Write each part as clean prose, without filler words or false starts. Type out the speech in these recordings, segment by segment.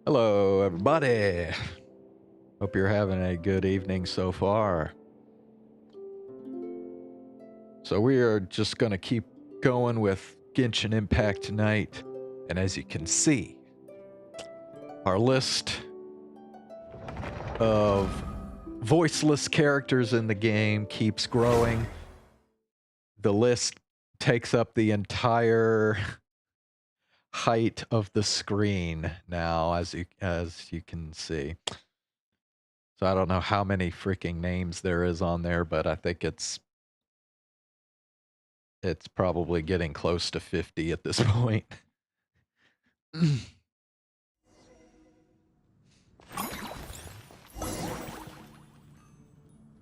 Hello, everybody. Hope you're having a good evening so far. So we are just going to keep going with Genshin Impact tonight. And as you can see, our list of voiceless characters in the game keeps growing. The list takes up the entire height of the screen now, as you can see. So I don't know how many freaking names there is on there, but I think it's probably getting close to 50 at this point.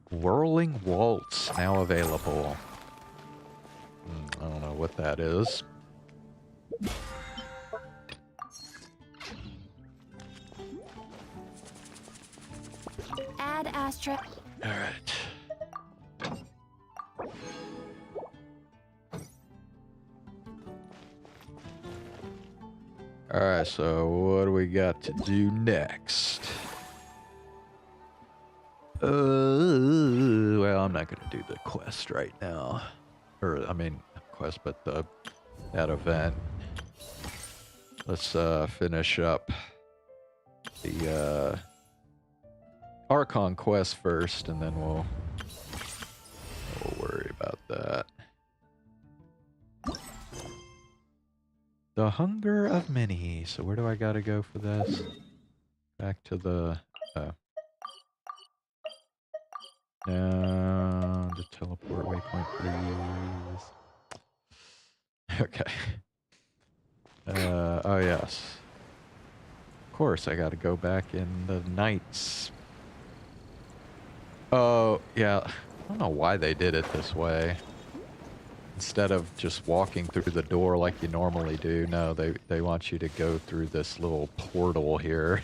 Whirling Waltz now available. I don't know what that is. Add asterisk. All right. All right, so what do we got to do next? Well, I'm not gonna do the quest right now. Or, I mean, quest, but that event. Let's finish up the Archon quest first, and then we'll worry about that. The Hunger of Many. So where do I gotta go for this? Back to the... No, the teleport waypoint, please. Okay. Oh yes. Of course, I gotta go back in the nights. Oh, yeah. I don't know why they did it this way. Instead of just walking through the door like you normally do, no, they want you to go through this little portal here.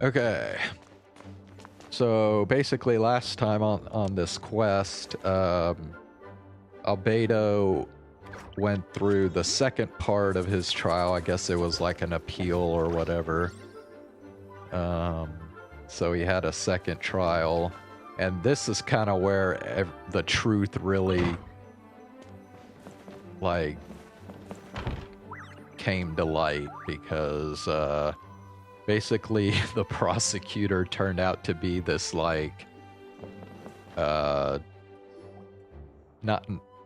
Okay. So basically last time on this quest, Albedo went through the second part of his trial. I guess it was like an appeal or whatever. So he had a second trial, and this is kind of where the truth really like came to light, because basically the prosecutor turned out to be this like not,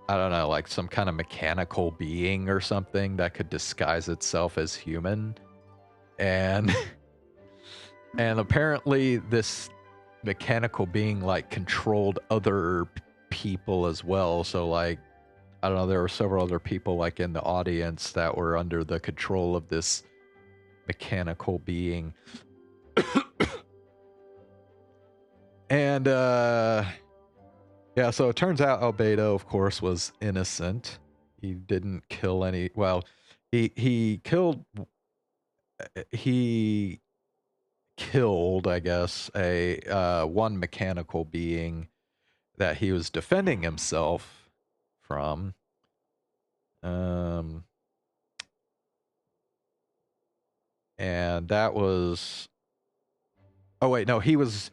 I don't know, like some kind of mechanical being or something that could disguise itself as human. And and apparently this mechanical being like controlled other people as well. So like, I don't know, there were several other people like in the audience that were under the control of this mechanical being. And yeah, so it turns out Albedo, of course, was innocent. He didn't kill any... Well, he killed... He killed, I guess, a one mechanical being that he was defending himself from. And that was... Oh, wait, no, he was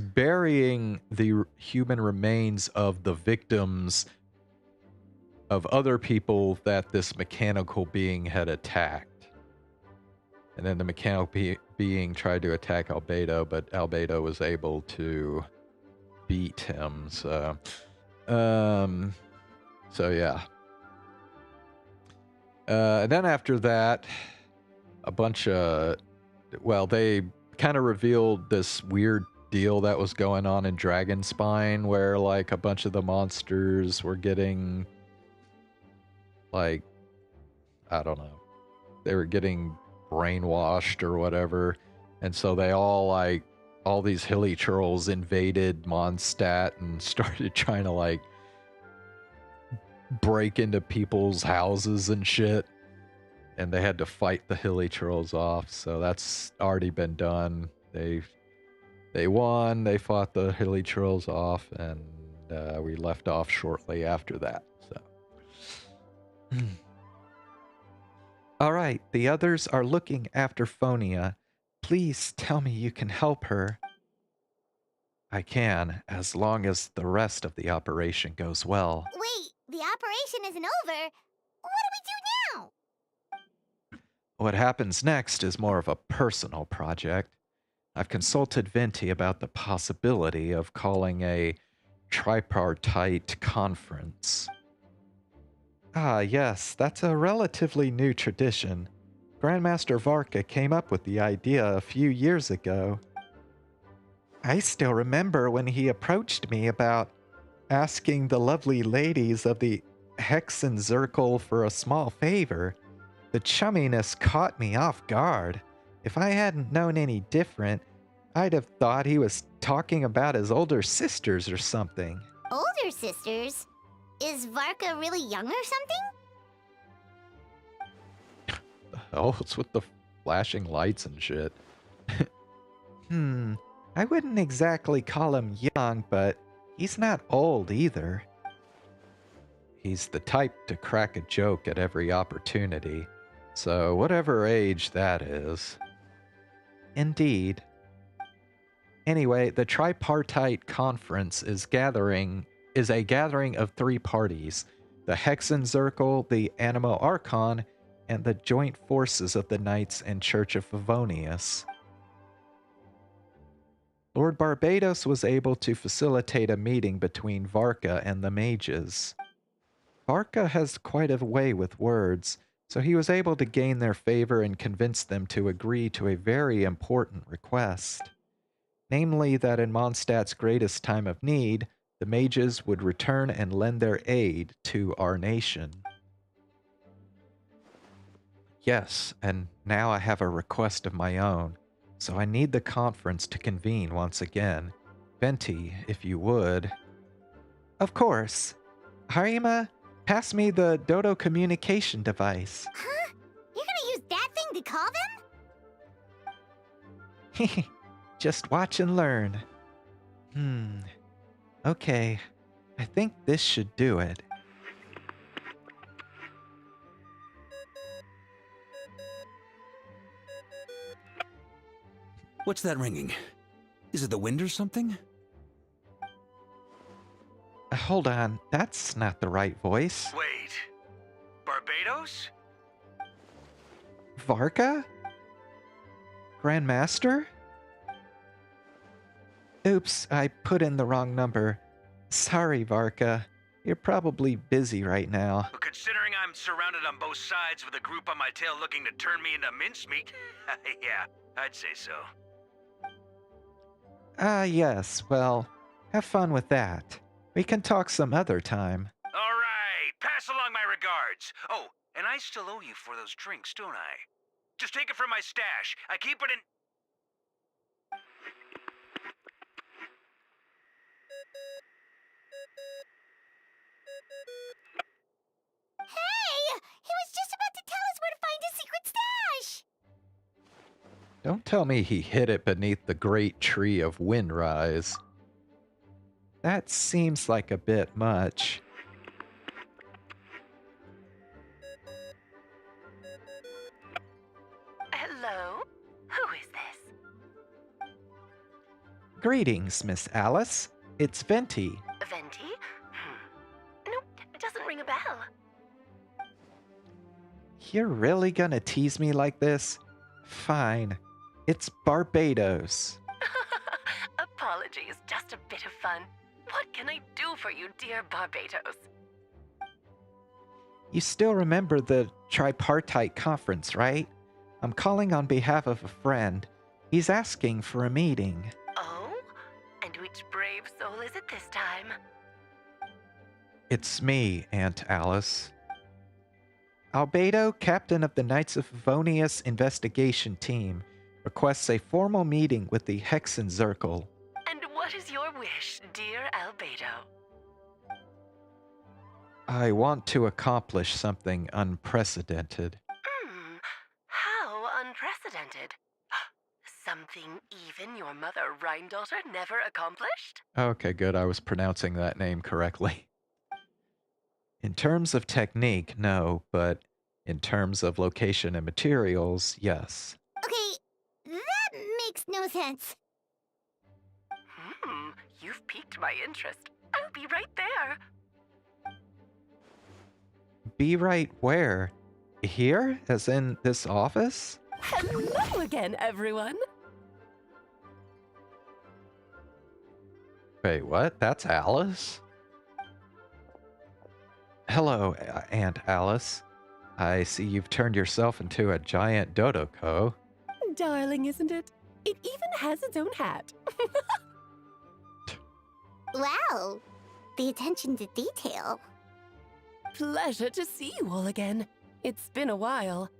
burying the human remains of the victims of other people that this mechanical being had attacked. And then the mechanical being tried to attack Albedo, but Albedo was able to beat him. So, yeah. And then after that, a bunch of... Well, they kind of revealed this weird deal that was going on in Dragonspine, where like a bunch of the monsters were getting like, I don't know, they were getting brainwashed or whatever, and so they all like, all these hilly churls invaded Mondstadt and started trying to like break into people's houses and shit, and they had to fight the hilly churls off. So that's already been done. They They won, they fought the hilly trolls off, and we left off shortly after that. So. All right, the others are looking after Phonia. Please tell me you can help her. I can, as long as the rest of the operation goes well. Wait, the operation isn't over. What do we do now? What happens next is more of a personal project. I've consulted Venti about the possibility of calling a tripartite conference. Ah, yes, that's a relatively new tradition. Grandmaster Varka came up with the idea a few years ago. I still remember when he approached me about asking the lovely ladies of the Hexen Circle for a small favor. The chumminess caught me off guard. If I hadn't known any different, I'd have thought he was talking about his older sisters or something. Older sisters? Is Varka really young or something? Oh, it's with the flashing lights and shit. I wouldn't exactly call him young, but he's not old either. He's the type to crack a joke at every opportunity, so whatever age that is. Indeed. Anyway, the tripartite conference is a gathering of three parties: the Hexen Circle, the Animo Archon, and the joint forces of the Knights and Church of Favonius. Lord Barbados was able to facilitate a meeting between Varka and the mages. Varka has quite a way with words, so he was able to gain their favor and convince them to agree to a very important request. Namely, that in Mondstadt's greatest time of need, the mages would return and lend their aid to our nation. Yes, and now I have a request of my own, so I need the conference to convene once again. Venti, if you would. Of course. Harima, pass me the Dodo communication device. Huh? You're gonna use that thing to call them? Just watch and learn. Okay. I think this should do it. What's that ringing? Is it the wind or something? Hold on, that's not the right voice. Wait. Barbados? Varka? Grandmaster? Oops, I put in the wrong number. Sorry, Varka. You're probably busy right now. But considering I'm surrounded on both sides with a group on my tail looking to turn me into mincemeat, yeah, I'd say so. Yes, well, have fun with that. We can talk some other time. All right, pass along my regards. Oh, and I still owe you for those drinks, don't I? Just take it from my stash. I keep it in... Hey! He was just about to tell us where to find his secret stash! Don't tell me he hid it beneath the great tree of Windrise. That seems like a bit much. Hello? Who is this? Greetings, Miss Alice. It's Venti. Venti? Nope, it doesn't ring a bell. You're really gonna tease me like this? Fine. It's Barbados. Apologies, just a bit of fun. What can I do for you, dear Barbados? You still remember the tripartite conference, right? I'm calling on behalf of a friend. He's asking for a meeting. Oh? And which brave soul is it this time? It's me, Aunt Alice. Albedo, captain of the Knights of Favonius investigation team, requests a formal meeting with the Hexen Circle. And what is your wish, dear Albedo? I want to accomplish something unprecedented. How unprecedented. Something Something even your mother Rhine-daughter never accomplished? Okay, good. I was pronouncing that name correctly. In terms of technique, no, but in terms of location and materials, yes. Okay, that makes no sense. You've piqued my interest. I'll be right there. Be right where? Here? As in this office? Hello again, everyone. Wait, what? That's Alice? Hello, Aunt Alice. I see you've turned yourself into a giant Dodoko. Darling, isn't it? It even has its own hat. Wow, the attention to detail. Pleasure to see you all again. It's been a while.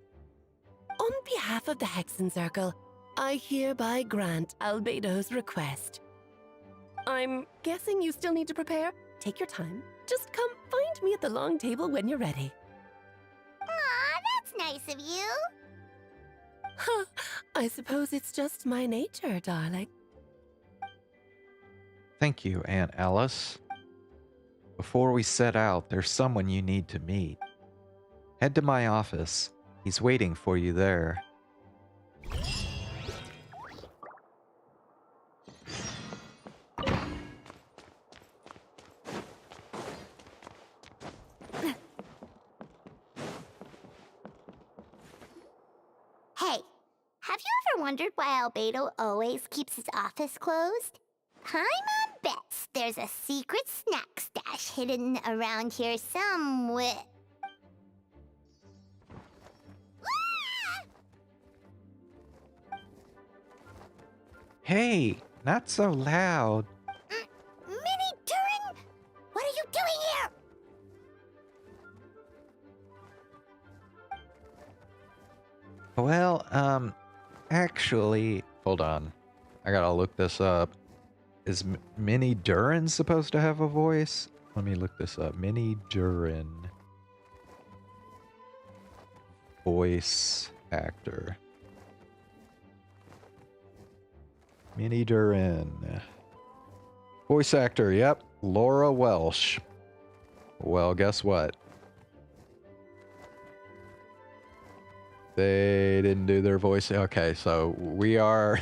On behalf of the Hexen Circle, I hereby grant Albedo's request. I'm guessing you still need to prepare? Take your time. Just come find me at the long table when you're ready. Aw, that's nice of you. Huh, I suppose it's just my nature, darling. Thank you, Aunt Alice. Before we set out, there's someone you need to meet. Head to my office. He's waiting for you there. Hey, have you ever wondered why Albedo always keeps his office closed? Paimon bets there's a secret snack stash hidden around here somewhere. Hey, not so loud. Minnie Durin, what are you doing here? Well, actually, hold on. I gotta look this up. Is Minnie Durin supposed to have a voice? Let me look this up. Minnie Durin. Voice actor. Minnie Durin. Voice actor, yep. Laura Welsh. Well, guess what? They didn't do their voice. Okay, so we are...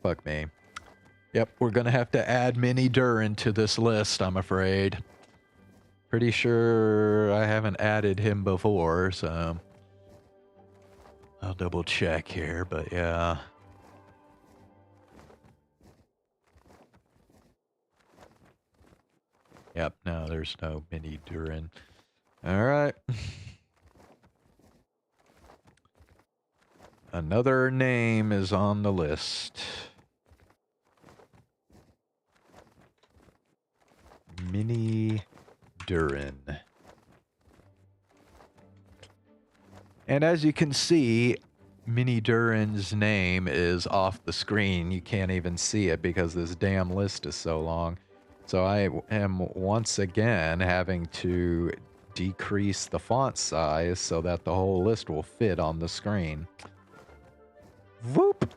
Fuck me. Yep, we're gonna have to add Minnie Durin to this list, I'm afraid. Pretty sure I haven't added him before, so... I'll double check here, but yeah. Yep, no, there's no Minnie Durin. Alright. Another name is on the list. Minnie Durin. And as you can see, Minnie Durin's name is off the screen. You can't even see it because this damn list is so long. So I am once again having to decrease the font size so that the whole list will fit on the screen. Whoop!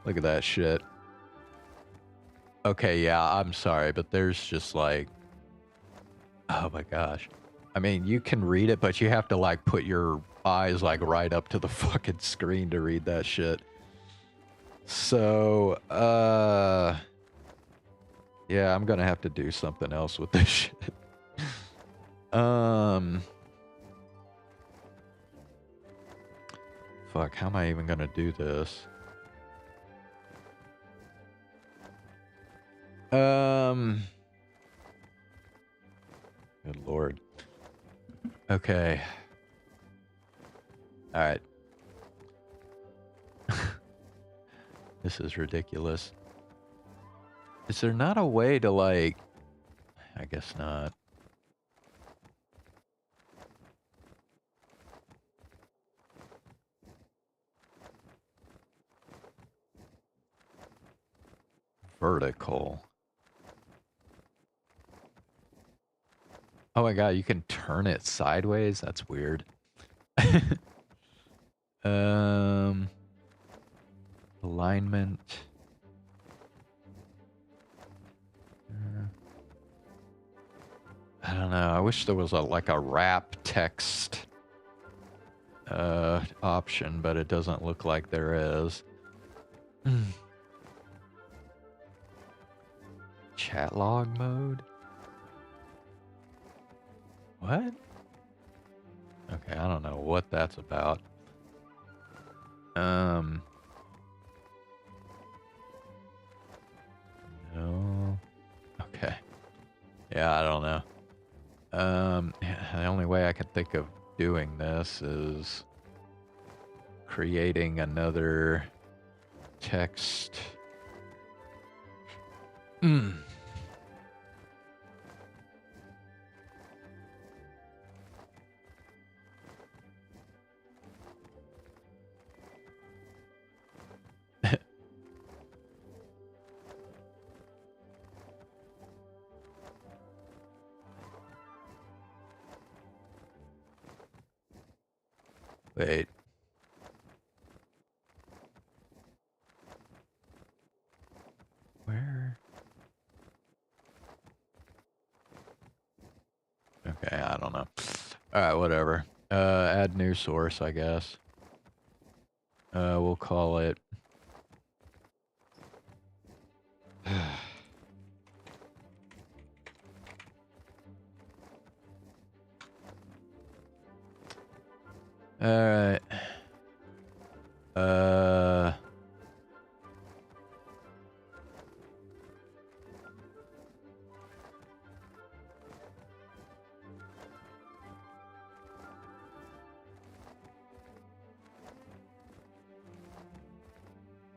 Look at that shit. Okay, yeah, I'm sorry, but there's just like... Oh my gosh. I mean, you can read it, but you have to like put your eyes like right up to the fucking screen to read that shit. So, yeah, I'm gonna have to do something else with this shit. Fuck, how am I even gonna do this? Good lord. Okay. Alright. This is ridiculous. Is there not a way to, like... I guess not. Vertical. Oh my god, you can turn it sideways? That's weird. alignment. I don't know. I wish there was a like a wrap text option, but it doesn't look like there is. Chat log mode? What? Okay, I don't know what that's about. No. Okay. Yeah, I don't know. The only way I can think of doing this is creating another text. Wait. Where? Okay, I don't know. Alright, whatever. Add new source, I guess. We'll call it... Alright.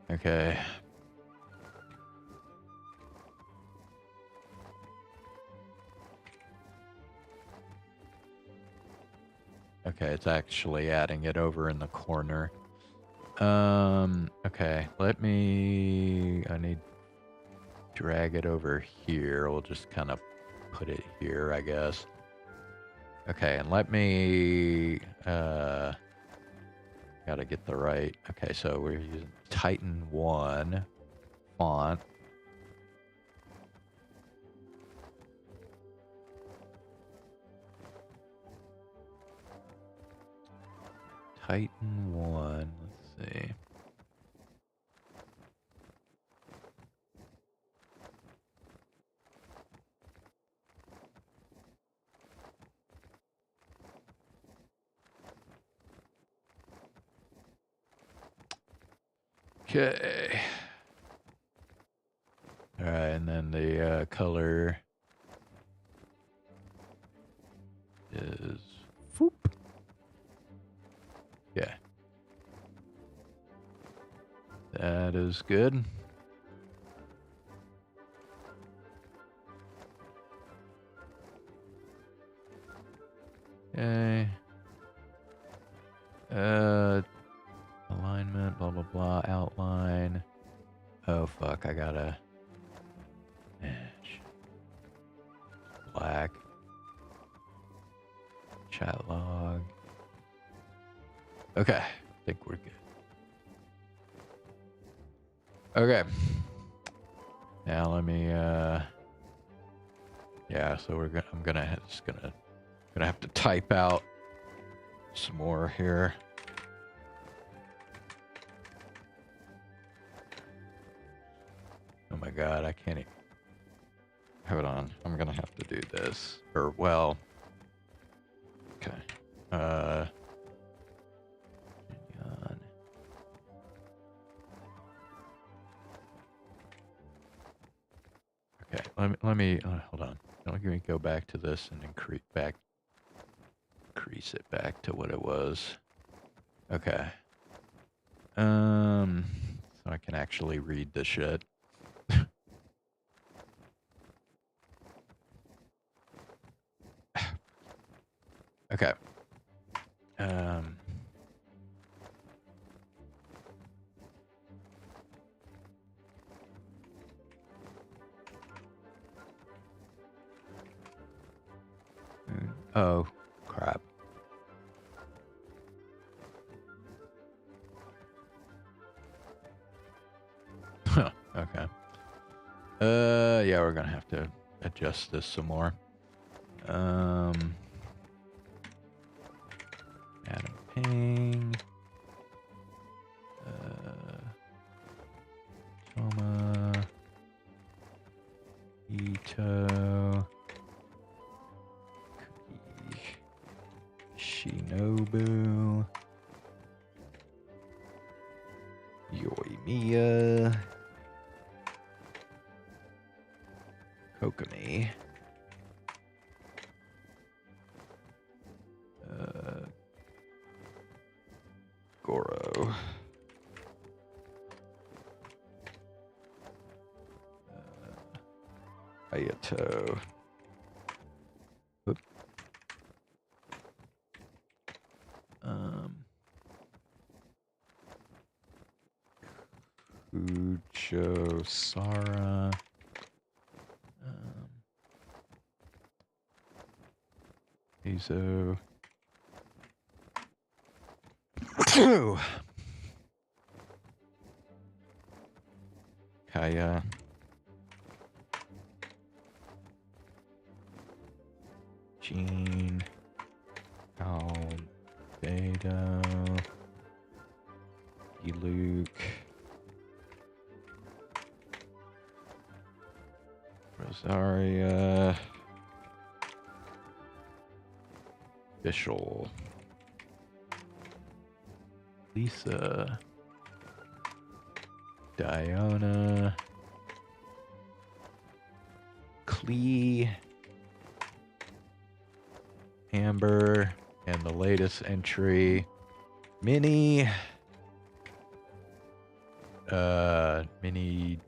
Okay. Okay, it's actually adding it over in the corner. Okay, I need to drag it over here. We'll just kind of put it here, I guess. Okay, and let me, gotta get the right, okay, so we're using Titan 1 font. Titan 1, let's see. Okay. All right, and then the color is whoop. Yeah. That is good. Okay. Alignment, blah, blah, blah, outline. Oh, fuck, I gotta... Black. Chat log. Okay, I think we're good. Okay. Now let me, yeah, so I'm gonna have to type out some more here. Oh my god, I can't even... Hold on, I'm gonna have to do this. Or, well... Okay. Okay, let me hold on. Let me go back to this and increase it back to what it was. Okay. So I can actually read the shit. Okay. Oh, crap. Yeah, we're gonna have to adjust this some more. Adam Ping. Toma. Ito. Shinobu. Yoimiya. Kokomi. Goro. Ayato. Oop. Ujo Sara. Izo. Kaya. Jean. Albedo. Luke. Rosaria. Bishel. Lisa. Diona. Klee. Amber. And the latest entry. Minnie. Minnie.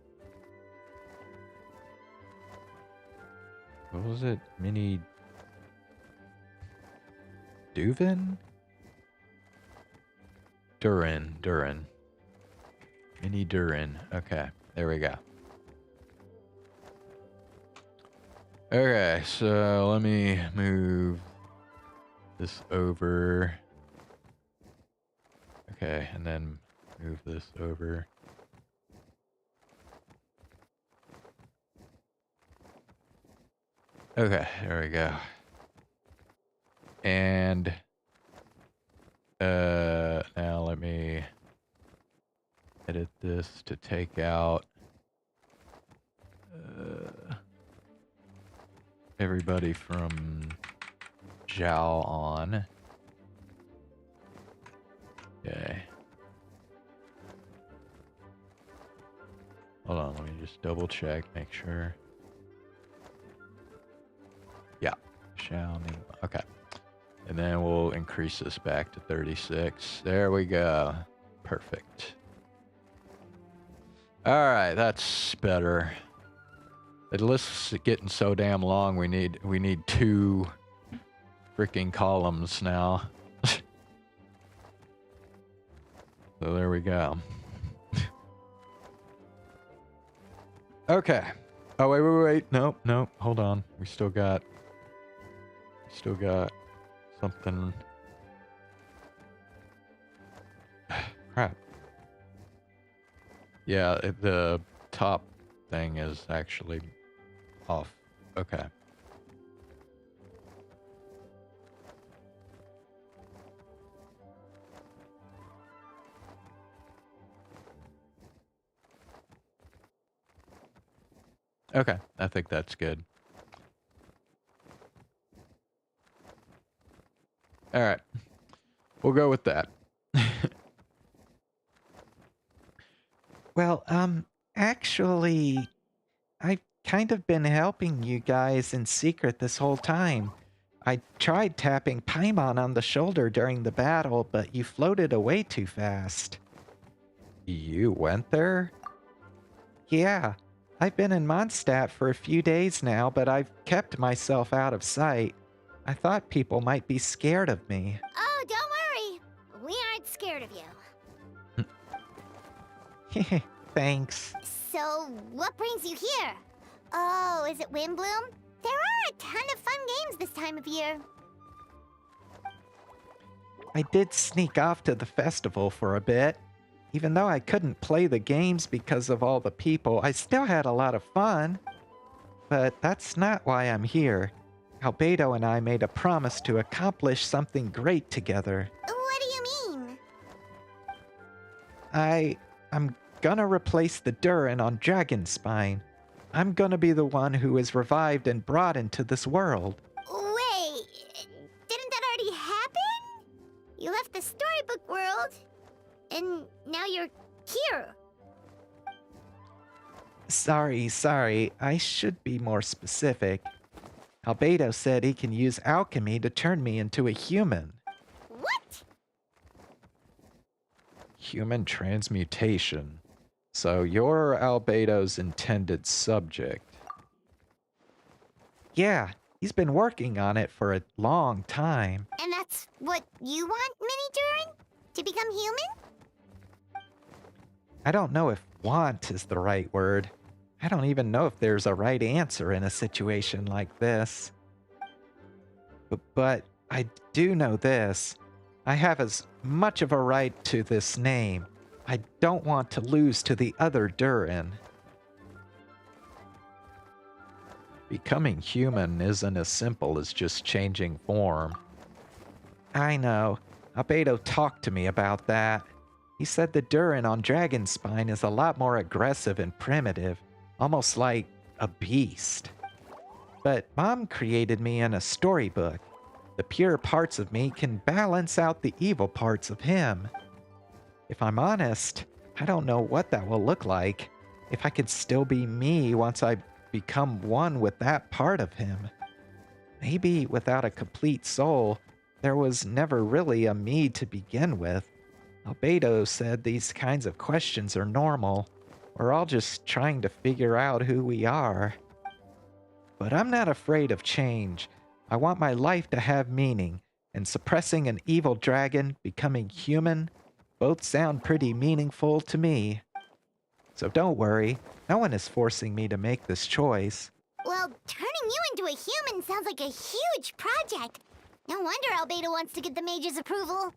What was it? Minnie. Duvin? Durin. Minnie Durin. Okay, there we go. Okay, so let me move this over. Okay, and then move this over. Okay, there we go. And now let me edit this to take out everybody from Zhao on. Okay. Hold on, let me just double check, make sure. Yeah, Zhao. Okay. And then we'll increase this back to 36. There we go. Perfect. All right, that's better. The list's getting so damn long. We need 2 freaking columns now. So there we go. Okay. Oh wait. Nope. Hold on. We still got something. Crap. Yeah, the top thing is actually off. Okay. Okay, I think that's good. All right. We'll go with that. Well, actually, I've kind of been helping you guys in secret this whole time. I tried tapping Paimon on the shoulder during the battle, but you floated away too fast. You went there? Yeah, I've been in Mondstadt for a few days now, but I've kept myself out of sight. I thought people might be scared of me. Oh, don't worry. We aren't scared of you. Thanks. So, what brings you here? Oh, is it Windbloom? There are a ton of fun games this time of year. I did sneak off to the festival for a bit. Even though I couldn't play the games because of all the people, I still had a lot of fun. but that's not why I'm here. Albedo and I made a promise to accomplish something great together. What do you mean? I'm gonna replace the Durin on Dragonspine. I'm gonna be the one who is revived and brought into this world. Wait, didn't that already happen? You left the storybook world, and now you're here. Sorry, I should be more specific. Albedo said he can use alchemy to turn me into a human. What? Human transmutation. So you're Albedo's intended subject. Yeah, he's been working on it for a long time. And that's what you want, Mini Durin? To become human? I don't know if want is the right word. I don't even know if there's a right answer in a situation like this. But I do know this. I have as much of a right to this name. I don't want to lose to the other Durin. Becoming human isn't as simple as just changing form. I know. Albedo talked to me about that. He said the Durin on Dragonspine is a lot more aggressive and primitive, almost like a beast. But Mom created me in a storybook. The pure parts of me can balance out the evil parts of him. If I'm honest, I don't know what that will look like. If I could still be me once I become one with that part of him. Maybe without a complete soul, there was never really a me to begin with. Albedo said these kinds of questions are normal. We're all just trying to figure out who we are. But I'm not afraid of change. I want my life to have meaning, and suppressing an evil dragon, becoming human, both sound pretty meaningful to me. So don't worry, no one is forcing me to make this choice. Well, turning you into a human sounds like a huge project. No wonder Albedo wants to get the mage's approval.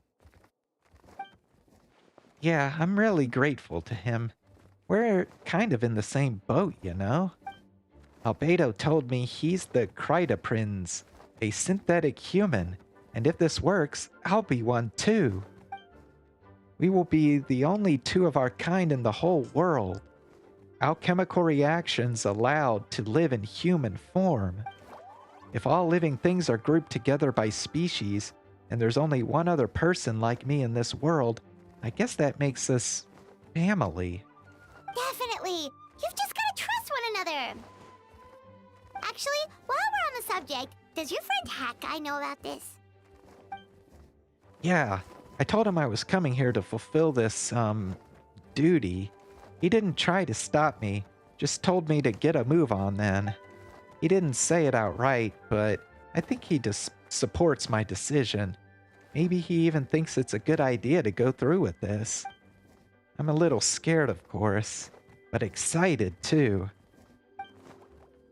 Yeah, I'm really grateful to him. We're kind of in the same boat, you know? Albedo told me he's the Prince, a synthetic human, and if this works, I'll be one too. We will be the only two of our kind in the whole world. Alchemical reactions allowed to live in human form. If all living things are grouped together by species, and there's only one other person like me in this world, I guess that makes us family. Definitely. You've just gotta trust one another. Actually, while we're on the subject, does your friend Hack know about this? Yeah, I told him I was coming here to fulfill this, duty. He didn't try to stop me, just told me to get a move on then. He didn't say it outright, but I think he just supports my decision. Maybe he even thinks it's a good idea to go through with this. I'm a little scared, of course, but excited too.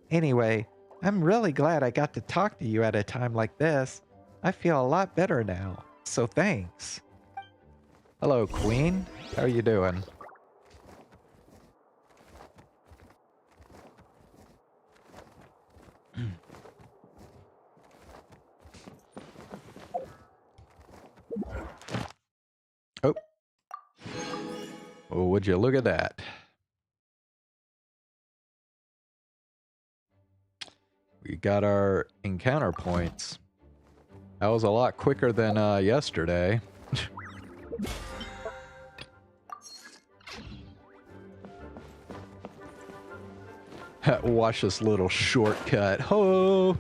Anyway, I'm really glad I got to talk to you at a time like this. I feel a lot better now, so thanks. Hello, Queen. How are you doing? Oh. Oh, would you look at that? We got our encounter points. That was a lot quicker than yesterday. Watch this little shortcut. Ho!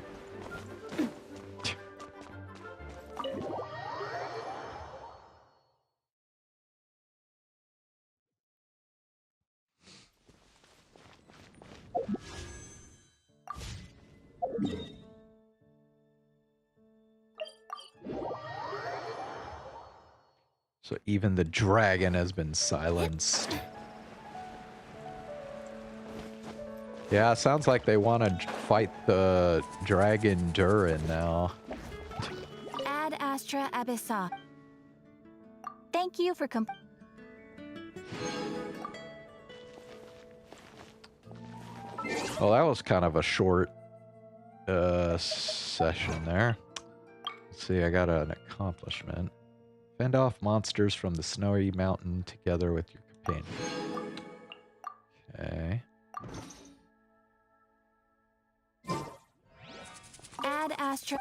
So even the dragon has been silenced. Yeah, sounds like they want to fight the dragon Durin now. Ad Astra Abyssa. Thank you for Well, that was kind of a short session there. Let's see, I got an accomplishment. Fend off monsters from the snowy mountain together with your companion. Okay. Add Astra.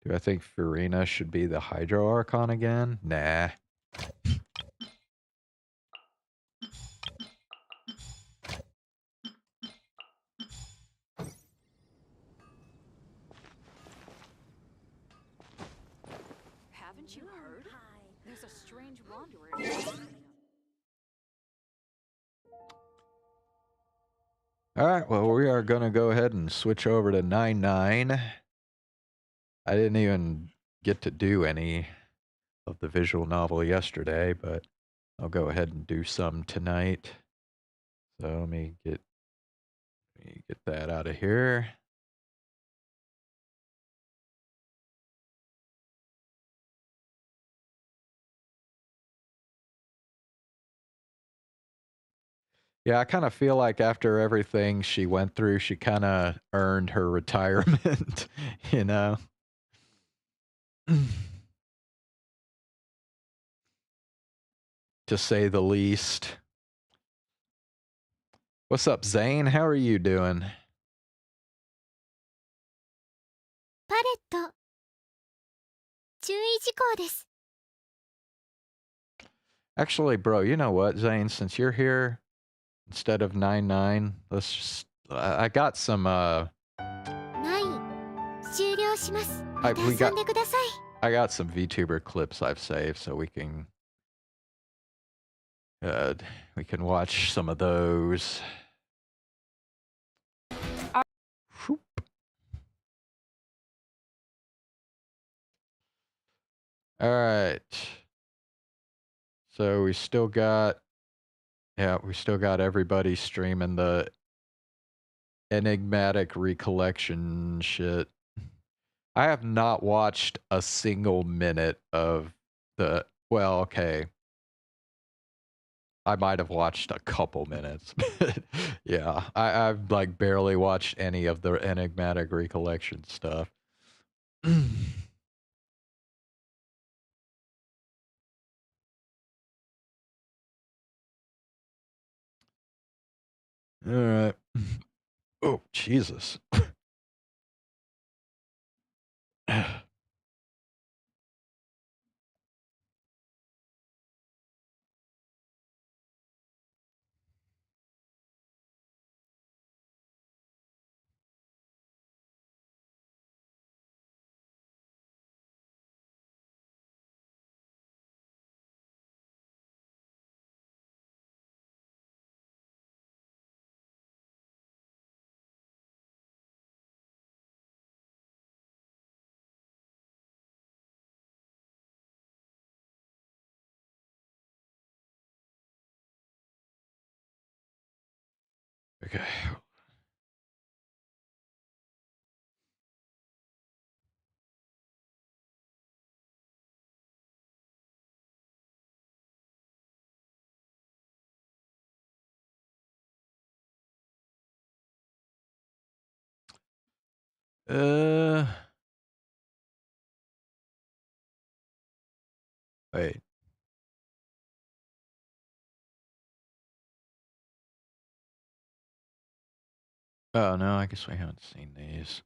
Do I think Farina should be the Hydro Archon again? Nah. Haven't you heard? There's a strange wanderer. Alright, well, we are going to go ahead and switch over to 9-9. I didn't even get to do any of the visual novel yesterday, but I'll go ahead and do some tonight. So let me get that out of here. Yeah, I kind of feel like after everything she went through, she kind of earned her retirement, you know? To say the least. What's up, Zane? How are you doing? パレット。注意事項です。 Actually, bro, you know what, Zane? Since you're here, instead of 9-9, let's just... I got some, 9。終了します。また遊んでください。 I got some VTuber clips I've saved, so we can watch some of those. Whoop. All right. So we still got everybody streaming the enigmatic recollection shit. I have not watched a single minute of the... Well, okay. I might have watched a couple minutes. Yeah, I've like barely watched any of the enigmatic recollection stuff. All right. Oh, Jesus. Okay. Wait. Oh, no, I guess we haven't seen these.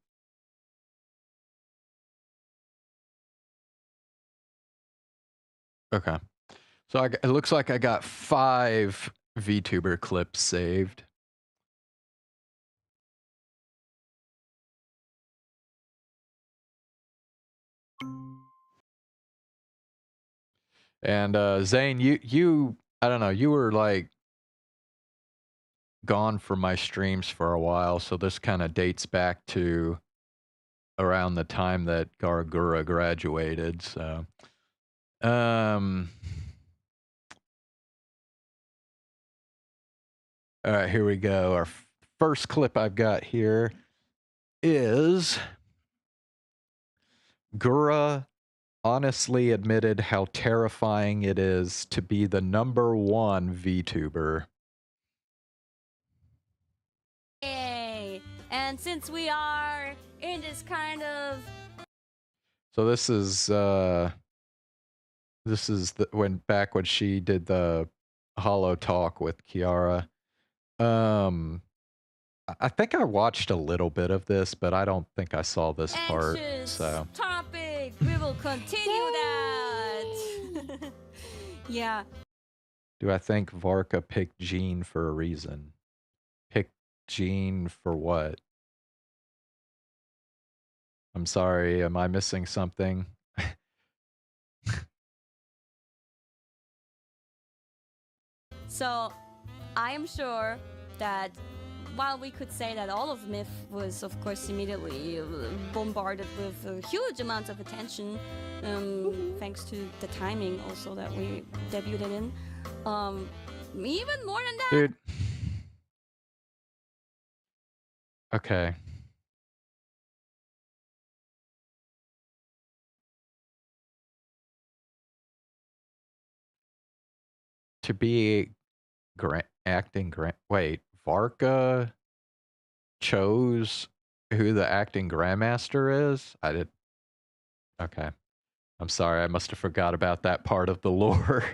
Okay. So it looks like I got 5 VTuber clips saved. And Zane, you I don't know, you were like gone from my streams for a while, so this kind of dates back to around the time that Gargura graduated, so all right, here we go. Our first clip I've got here is Gura honestly admitted how terrifying it is to be the #1 VTuber. Yay! And since we are in this kind of So this is back when she did the Hollow Talk with Kiara. I think I watched a little bit of this, but I don't think I saw this part. anxious So topic, we will continue that. Yeah. do I think Varka picked Jean for a reason? Picked Jean for what? I'm sorry, am I missing something? So, I am sure that while we could say that all of Myth was, of course, immediately bombarded with huge amounts of attention, thanks to the timing also that we debuted in, even more than that. Dude. Okay. To be wait, Varka chose who the acting grandmaster is? I did. Okay. I'm sorry, I must have forgot about that part of the lore.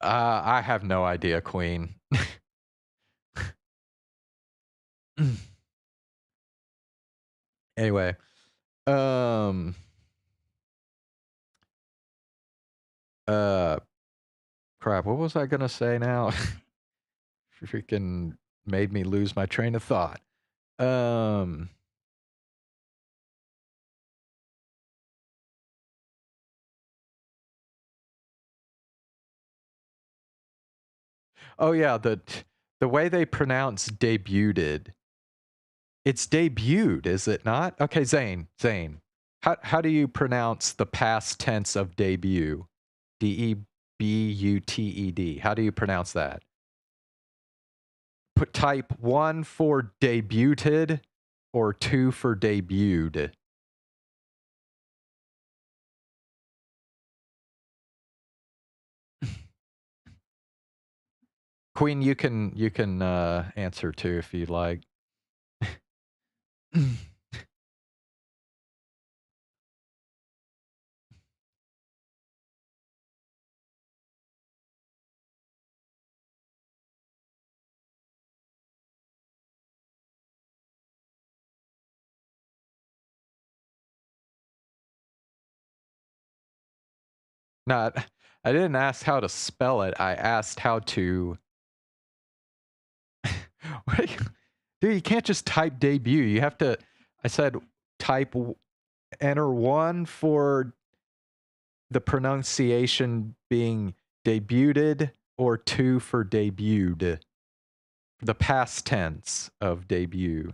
I have no idea, Queen. Anyway, crap, what was I gonna say now? Freaking made me lose my train of thought. Oh yeah, the way they pronounce debuted. It's debuted, is it not? Okay, Zane. How do you pronounce the past tense of debut? DEBUTED. How do you pronounce that? Put type 1 for debuted or 2 for debuted. Queen, you can answer too if you'd like. Not, I didn't ask how to spell it. I asked how to. Dude, you can't just type debut. You have to. I said type enter 1 for the pronunciation being debuted or 2 for debuted. The past tense of debut.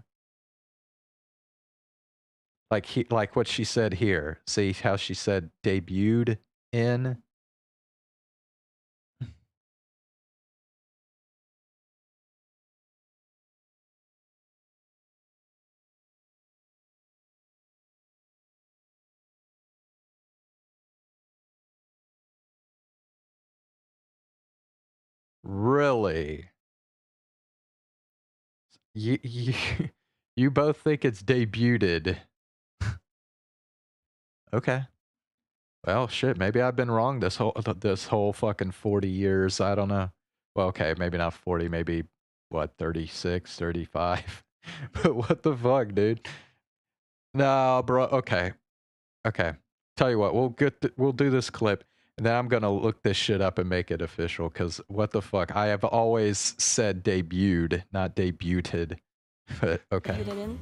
Like what she said here. See how she said debuted in? Really? You both think it's debuted. Okay. Well, shit, maybe I've been wrong this whole fucking 40 years. I don't know. Well, okay, maybe not 40, maybe what, 36, 35. But what the fuck, dude? No, bro. Okay. Tell you what, we'll do this clip and then I'm going to look this shit up and make it official cuz what the fuck? I have always said debuted, not debuted. But okay. Debuted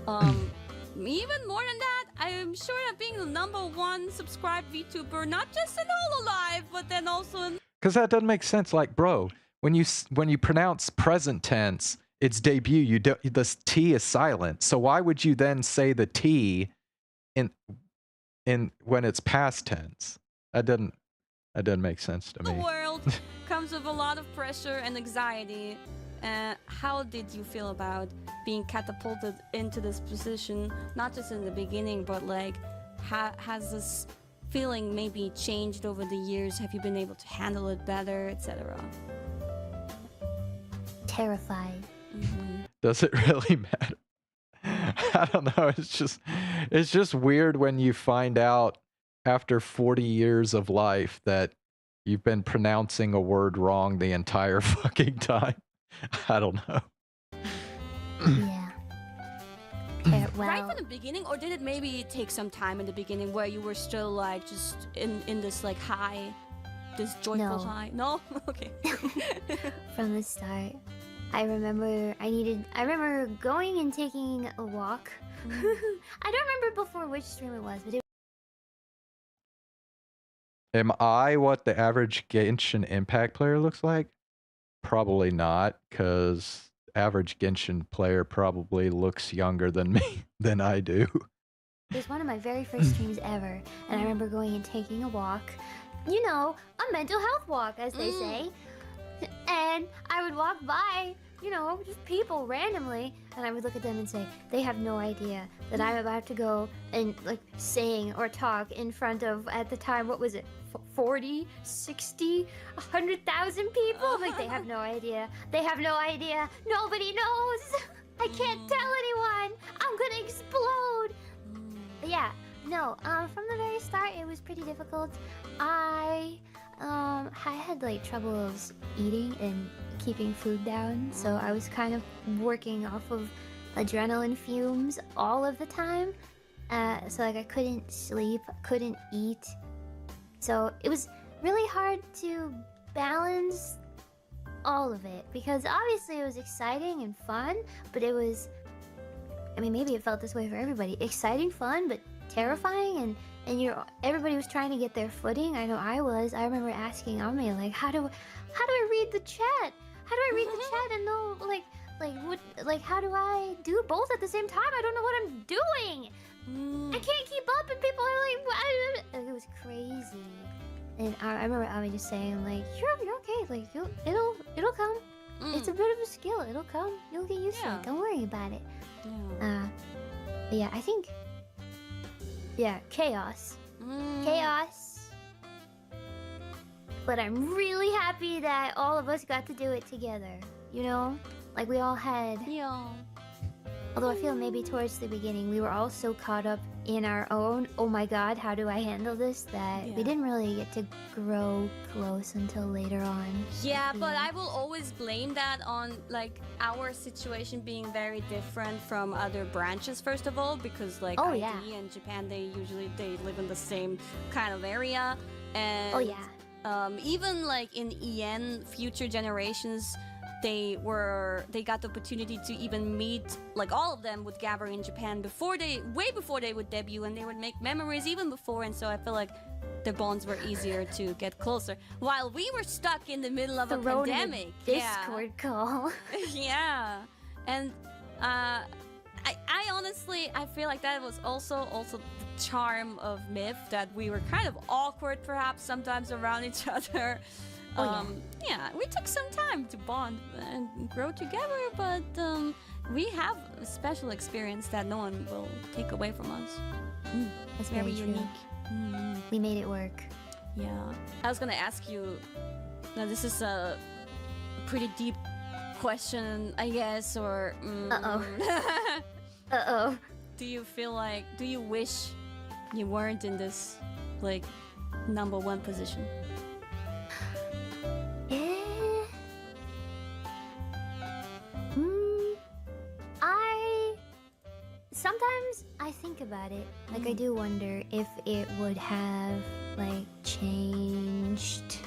in. Even more than that, I am sure that being the #1 subscribed VTuber, not just in Hololive, but then also in. Because that doesn't make sense. Like, bro, when you pronounce present tense, it's debut. You do, the T is silent. So why would you then say the T in when it's past tense? That doesn't make sense to me. The world comes with a lot of pressure and anxiety. How did you feel about being catapulted into this position? Not just in the beginning, but like, has this feeling maybe changed over the years? Have you been able to handle it better, etc.? Terrified. Does it really matter? I don't know. It's just weird when you find out after 40 years of life that you've been pronouncing a word wrong the entire fucking time. I don't know. Yeah. Right from the beginning, or did it maybe take some time in the beginning where you were still like just in this like high, this joyful No. high? No? Okay. From the start. I remember going and taking a walk. I don't remember before which stream it was, but Am I what the average Genshin Impact player looks like? Probably not, because average Genshin player probably looks younger than me, than I do. it was one of my very first streams ever, and I remember going and taking a walk. You know, a mental health walk, as they say. And I would walk by, you know, just people randomly, and I would look at them and say, they have no idea that I'm about to go and like sing or talk in front of, at the time, what was it, 40, 60, 100,000 people? Like, they have no idea. They have no idea. Nobody knows. I can't tell anyone. I'm gonna explode. But yeah, no, from the very start, it was pretty difficult. I had like troubles eating and keeping food down, so I was kind of working off of adrenaline fumes all of the time. So like I couldn't sleep, couldn't eat. So it was really hard to balance all of it, because obviously it was exciting and fun, but it was, I mean, maybe it felt this way for everybody. Exciting, fun, but terrifying, and everybody was trying to get their footing. I know I was. I remember asking Ami, like, how do I read the chat? How do I read the chat and know, how do I do both at the same time? I don't know what I'm doing. I can't keep up, and people are like, what? It was crazy. And I remember Ami just saying, like, you're okay. Like, it'll come. It's a bit of a skill. It'll come. You'll get used to it. Don't worry about it. But yeah, I think. Yeah, chaos. Chaos. But I'm really happy that all of us got to do it together. You know? Like, we all had. Yeah. Although I feel maybe towards the beginning, we were all so caught up in our own, oh my god, how do I handle this, that we didn't really get to grow close until later on. Yeah, but I will always blame that on like our situation being very different from other branches, first of all, because like ID and Japan, they live in the same kind of area, and even like in EN, future generations, they got the opportunity to even meet, like all of them would gather in Japan way before they would debut, and they would make memories even before, and so I feel like the bonds were easier to get closer. While we were stuck in the middle of a pandemic. Discord call. Yeah. And I honestly, I feel like that was also the charm of Myth, that we were kind of awkward perhaps sometimes around each other. Yeah, we took some time to bond and grow together, but we have a special experience that no one will take away from us. That's very unique. We made it work. Yeah. I was gonna ask you, now this is a pretty deep question, I guess, or... Uh-oh. Do you wish you weren't in this, like, #1 position? Sometimes I think about it. Like, I do wonder if it would have, like, changed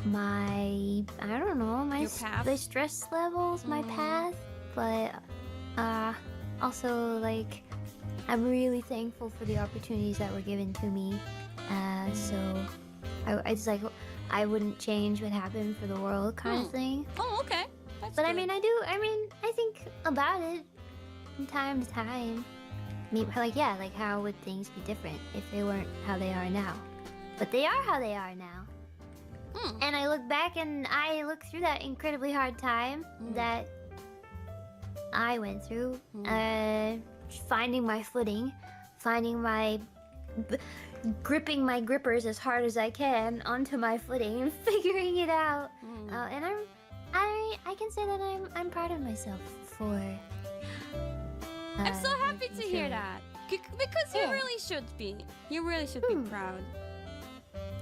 my, I don't know, my stress levels, my path. But, also, like, I'm really thankful for the opportunities that were given to me. So, it's like, I wouldn't change what happened for the world kind of thing. Oh, okay. That's but good. I think about it from time to time. Maybe, like, how would things be different if they weren't how they are now? But they are how they are now. And I look back and I look through that incredibly hard time that I went through, finding my footing, finding my gripping my grippers as hard as I can onto my footing and figuring it out. And I can say that I'm proud of myself for. I'm so happy to hear that. Because you really should be. You really should be proud.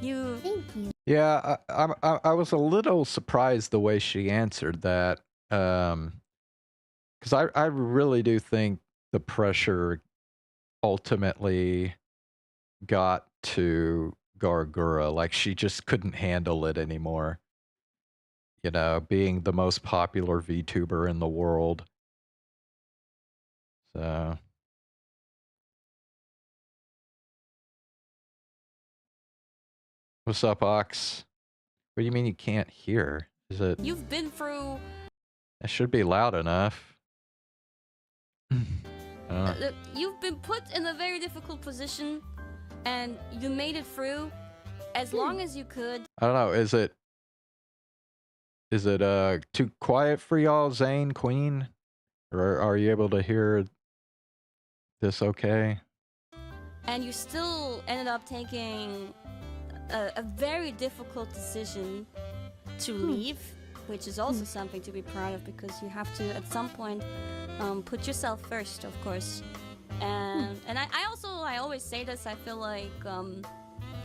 Thank you. Yeah, I was a little surprised the way she answered that. Because I really do think the pressure ultimately got to Gargura. Like, she just couldn't handle it anymore. You know, being the most popular VTuber in the world. So. What's up, Ox? What do you mean you can't hear? Is it? You've been through. It should be loud enough. You've been put in a very difficult position, and you made it through as long as you could. I don't know. Is it too quiet for y'all, Zane, Queen? Or are you able to hear this okay? And you still ended up taking a very difficult decision to leave, which is also something to be proud of, because you have to at some point put yourself first, of course. And I always say this. I feel like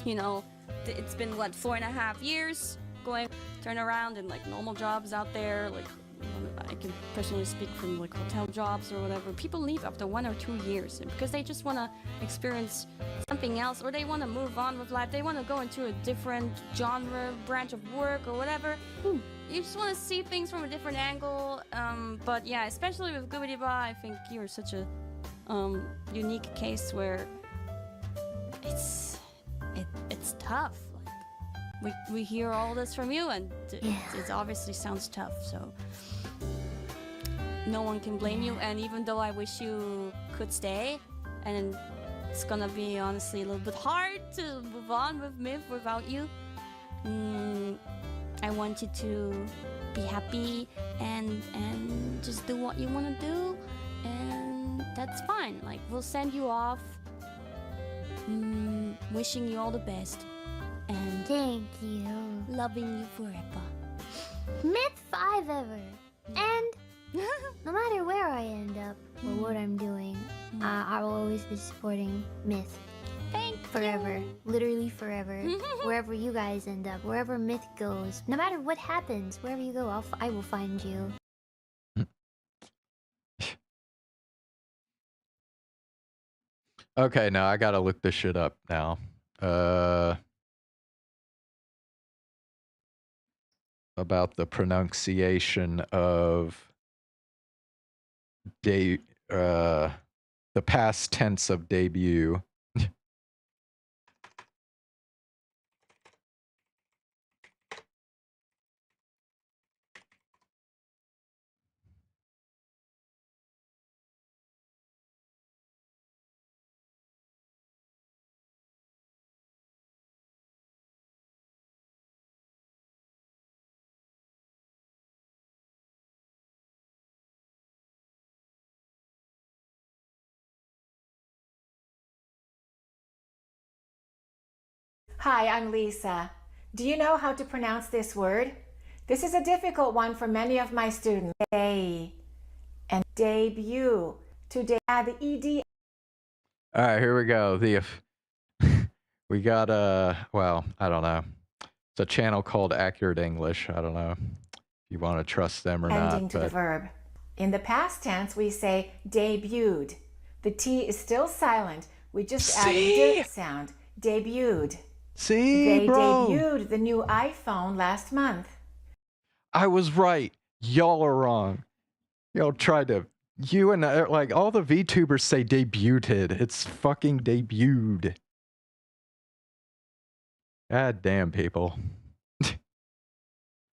you know, it's been what, 4.5 years going turn around and like normal jobs out there, like I can personally speak from like hotel jobs or whatever. People leave after 1 or 2 years because they just want to experience something else, or they want to move on with life. They want to go into a different genre, branch of work or whatever. You just want to see things from a different angle. But yeah, especially with Goobity Ba, I think you're such a unique case where it's tough. We hear all this from you, and it obviously sounds tough, so no one can blame you. And even though I wish you could stay, and it's gonna be honestly a little bit hard to move on with Myth without you, I want you to be happy and just do what you want to do, and that's fine. Like, we'll send you off, wishing you all the best. And thank you. Loving you forever. Myth 5 ever. And no matter where I end up or what I'm doing, I will always be supporting Myth. Forever. Literally forever. Wherever you guys end up, wherever Myth goes, no matter what happens, wherever you go, I will find you. Okay, now I gotta look this shit up now. About the pronunciation of the past tense of debut. Hi, I'm Lisa. Do you know how to pronounce this word? This is a difficult one for many of my students. Day and debut. Today, add the ed. All right, here we go. We got well, I don't know. It's a channel called Accurate English. I don't know if you want to trust them or not. Ending to the verb. In the past tense, we say debuted. The T is still silent. We just add a D sound. Debuted. See, they bro. debuted the new iPhone last month. I was right. Y'all are wrong. Y'all tried to. You and like all the VTubers say debuted. It's fucking debuted. God damn, people.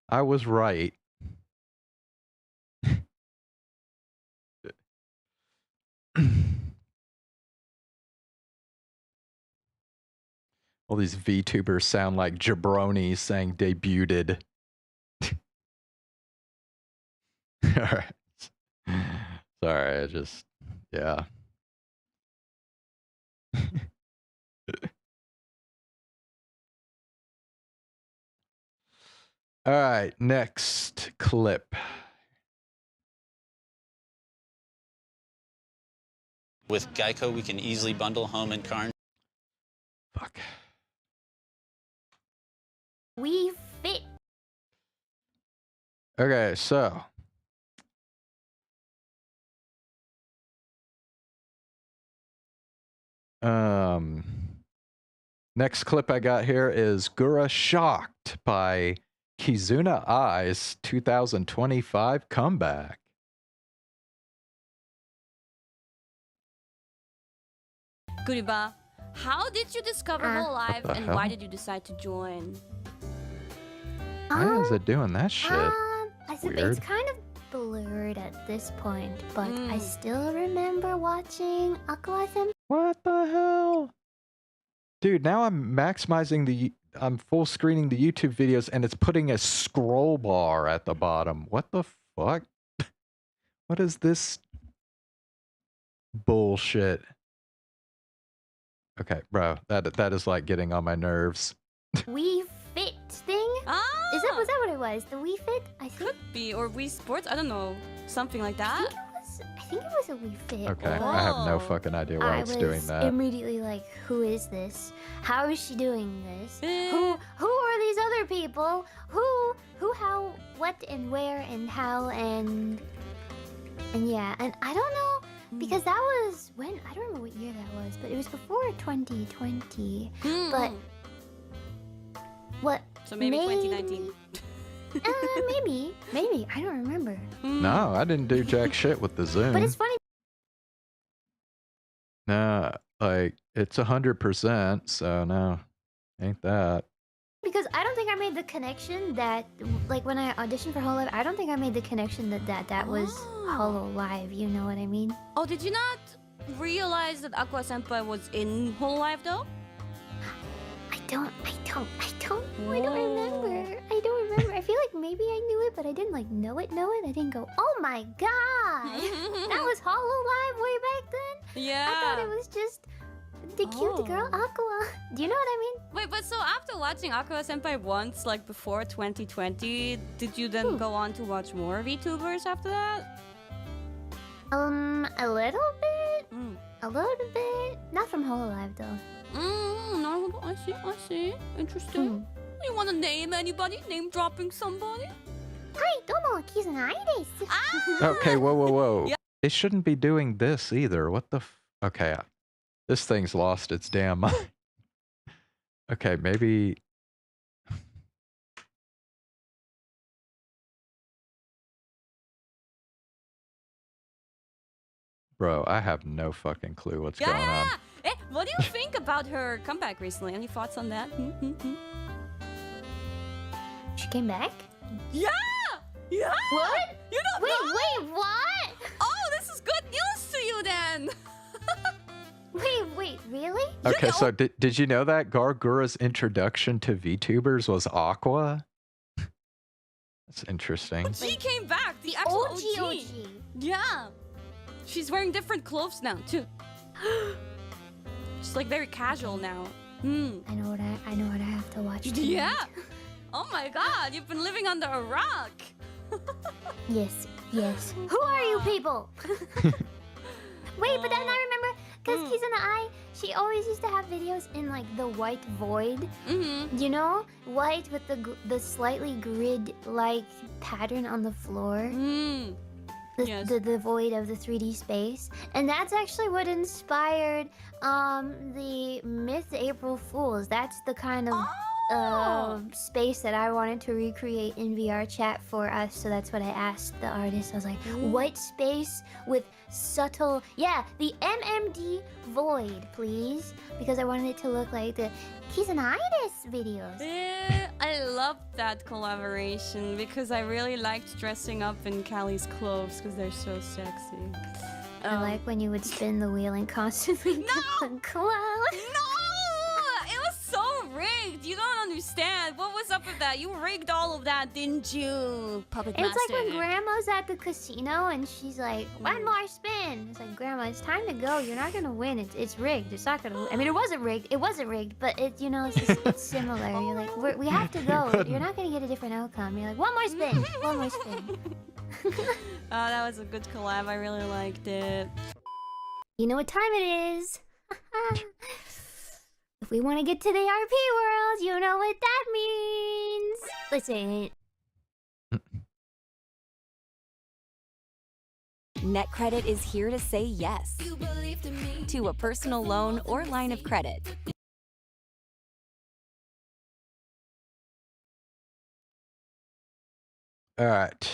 I was right. All these VTubers sound like jabronis saying debuted. Alright. Sorry, I just, yeah. All right, next clip. With Geico, we can easily bundle home and car. Fuck. We fit. Okay, so. Next clip I got here is Gura Shocked by Kizuna Ai's 2025 comeback. Kuriba, how did you discover Hololive and hell? why did you decide to join? Why is it doing that shit? I said Weird. it's kind of blurred at this point, but I still remember watching Aqua Senpai. What the hell? Dude, now I'm maximizing I'm full screening the YouTube videos and it's putting a scroll bar at the bottom. What the fuck? What is this bullshit? Okay, bro, that is like getting on my nerves. We Fit thing? Was that what it was? The We Fit? I think. Could be, or Wii Sports, I don't know. Something like that. I think it was a We Fit. Okay, I have no fucking idea why it's doing that. Immediately like, who is this? How is she doing this? Who are these other people? Who, how, what, and where, and how, and yeah, and I don't know. Because that was when, I don't remember what year that was, but it was before 2020. But what? So maybe 2019. Maybe. I don't remember. No, I didn't do jack shit with the Zoom. But it's funny. Nah, like, it's 100%, so no, ain't that. Because I don't think I made the connection that, like, when I auditioned for Hololive, I don't think I made the connection that was Hololive. You know what I mean? Oh, did you not realize that Aqua Senpai was in Hololive though? I don't remember. I don't remember. I feel like maybe I knew it, but I didn't like know it. I didn't go, oh my god, that was Hololive way back then. Yeah. I thought it was just the cute girl Aqua. Do you know what I mean? Wait, but so after watching Aqua Senpai once, like before 2020, did you then go on to watch more VTubers after that? A little bit. A little bit. Not from Hololive though. No, I see. Interesting. You want to name anybody? Name dropping somebody? Hi, domo, Kizuna desu. Okay, whoa. Yeah. It shouldn't be doing this either. What the okay, this thing's lost its damn mind. Okay, maybe... Bro, I have no fucking clue what's going on. Hey, what do you think about her comeback recently? Any thoughts on that? She came back? Yeah! What? You don't know? Wait, what? Oh, this is good news to you then! Wait, really? Okay, so did you know that Gargura's introduction to VTubers was Aqua? That's interesting. She came back, the actual OG. OG. Yeah. She's wearing different clothes now, too. She's like very casual now. I know what I have to watch tonight. Yeah. Oh my god, you've been living under a rock. Yes. Who are you people? Wait, but then I remember, because Kizuna Ai, she always used to have videos in like the white void. You know? White with the slightly grid-like pattern on the floor. The void of the 3D space. And that's actually what inspired the Myth April Fools. That's the kind of space that I wanted to recreate in VR chat for us. So that's what I asked the artist. I was like, white space with subtle... Yeah, the MMD void, please. Because I wanted it to look like the Kizunaitis videos. Yeah, I love that collaboration because I really liked dressing up in Callie's clothes because they're so sexy. I like when you would spin the wheel and constantly No! clown. No! It was so rigged! rigged. You don't understand. What was up with that? You rigged all of that, didn't you, Puppet Master? It's like when Grandma's at the casino and she's like, one more spin. It's like, Grandma, it's time to go. You're not gonna win. It's rigged. It's not gonna. I mean, it wasn't rigged. It wasn't rigged, but it, you know, it's similar. You're like, we have to go. You're not gonna get a different outcome. You're like, one more spin. One more spin. Oh, that was a good collab. I really liked it. You know what time it is. If we want to get to the RP world, you know what that means. Listen. NetCredit is here to say yes to a personal loan or line of credit. All right.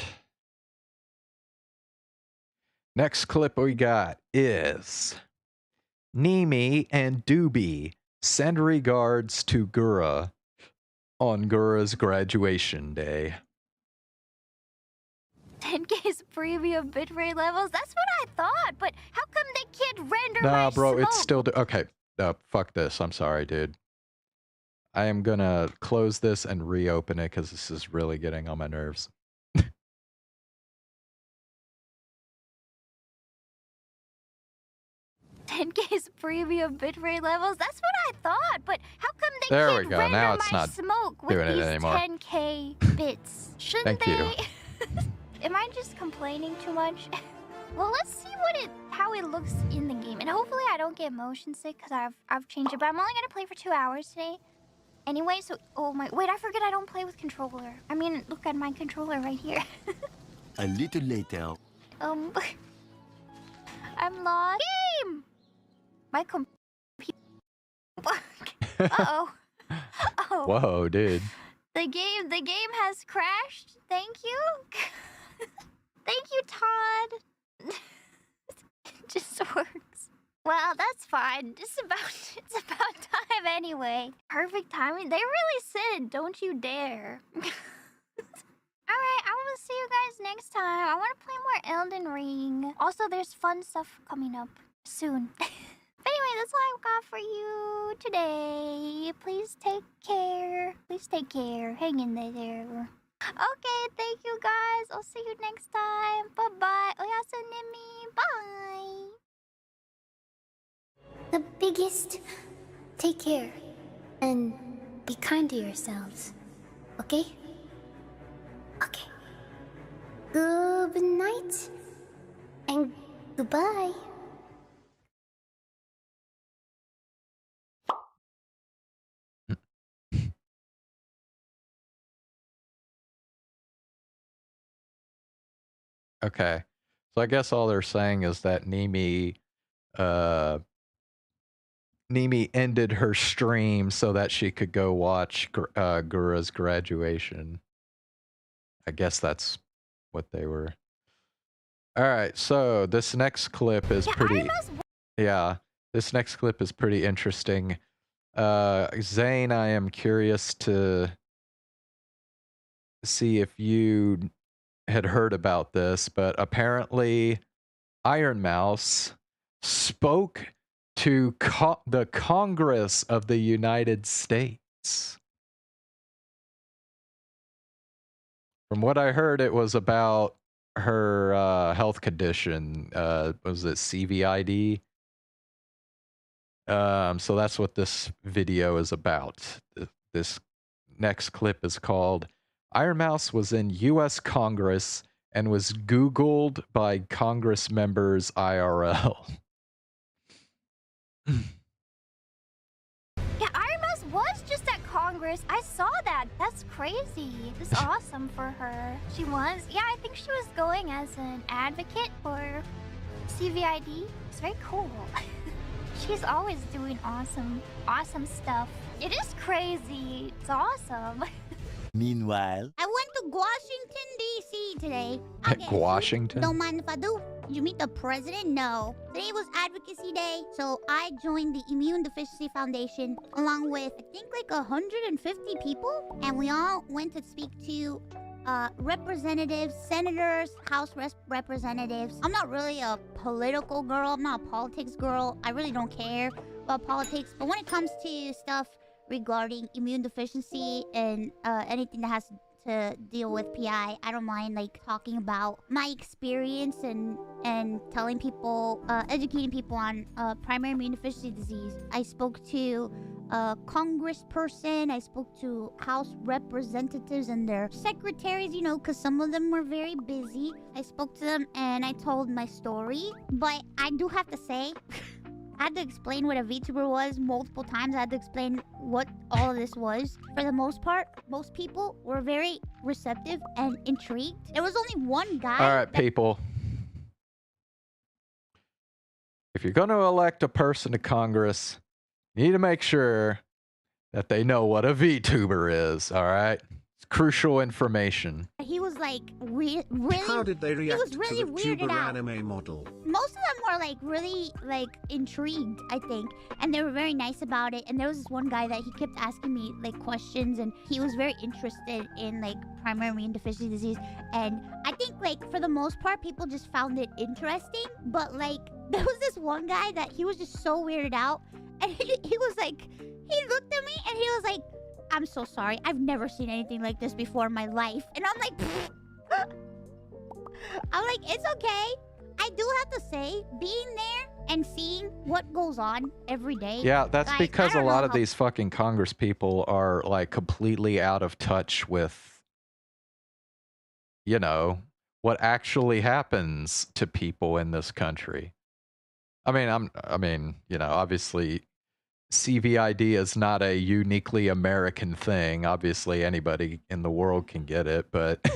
Next clip we got is Nimi and Doobie send regards to Gura on Gura's graduation day. 10K's premium bitrate levels? That's what I thought, but how come they can't render my Nah, bro, smoke? it's still... Okay, fuck this. I'm sorry, dude. I am gonna close this and reopen it because this is really getting on my nerves. 10K's premium bitrate levels? That's what I thought, but how come they There can't we go. render Now it's my not smoke with doing it these anymore. 10K bits? Shouldn't Thank you. they? Am I just complaining too much? Well, let's see how it looks in the game, and hopefully I don't get motion sick because I've changed it. But I'm only gonna play for 2 hours today. Anyway, so wait, I forget I don't play with controller. I mean, look at my controller right here. A little later. I'm lost. Game. My computer. Uh-oh. Oh. Whoa, dude. The game has crashed. Thank you. Thank you, Todd. It just works. Well, that's fine. It's about time anyway. Perfect timing. They really said, don't you dare. Alright, I will see you guys next time. I want to play more Elden Ring. Also, there's fun stuff coming up soon. But anyway, that's all I've got for you today. Please take care. Please take care. Hang in there. Okay, thank you guys. I'll see you next time. Bye-bye. Oyasunimi. Bye. The biggest. Take care. And be kind to yourselves. Okay? Okay. Good night. And goodbye. Okay. So I guess all they're saying is that Nimi ended her stream so that she could go watch Gura's graduation. I guess that's what they were. All right, so this next clip is this next clip is pretty interesting. Zane, I am curious to see if you had heard about this, but apparently Iron Mouse spoke to the Congress of the United States. From what I heard, it was about her health condition. Was it CVID? So that's what this video is about. This next clip is called Iron Mouse was in U.S. Congress and was Googled by Congress members IRL. Yeah, Iron Mouse was just at Congress. I saw that. That's crazy. That's awesome for her. She was. Yeah, I think she was going as an advocate for CVID. It's very cool. She's always doing awesome stuff. It is crazy. It's awesome. Meanwhile, I went to Washington, D.C. today. Washington? Don't mind if I do. Did you meet the president? No. Today was Advocacy Day, so I joined the Immune Deficiency Foundation along with, I think, like 150 people. And we all went to speak to representatives, senators, House representatives. I'm not really a political girl. I'm not a politics girl. I really don't care about politics. But when it comes to stuff regarding immune deficiency and anything that has to deal with PI. I don't mind like talking about my experience and telling people, educating people on primary immune deficiency disease. I spoke to a congressperson, I spoke to House representatives and their secretaries, you know, because some of them were very busy. I spoke to them and I told my story, but I do have to say, I had to explain what a VTuber was multiple times. I had to explain what all of this was. For the most part, most people were very receptive and intrigued. There was only one guy. All right, people. If you're going to elect a person to Congress, you need to make sure that they know what a VTuber is, all right? It's crucial information. He was like, really? How did they react was really to the weirded tuber out. anime model? Most of them were like really like intrigued, I think, and they were very nice about it. And there was this one guy that he kept asking me like questions, and he was very interested in like primary immune deficiency disease. And I think like for the most part, people just found it interesting. But like there was this one guy that he was just so weirded out, and he was like, he looked at me and he was like, I'm so sorry. I've never seen anything like this before in my life. And I'm like, it's okay. I do have to say, being there and seeing what goes on every day. Yeah, that's like, because a lot of these fucking Congress people are like completely out of touch with, you know, what actually happens to people in this country. I mean, you know, obviously CVID is not a uniquely American thing. Obviously, anybody in the world can get it, but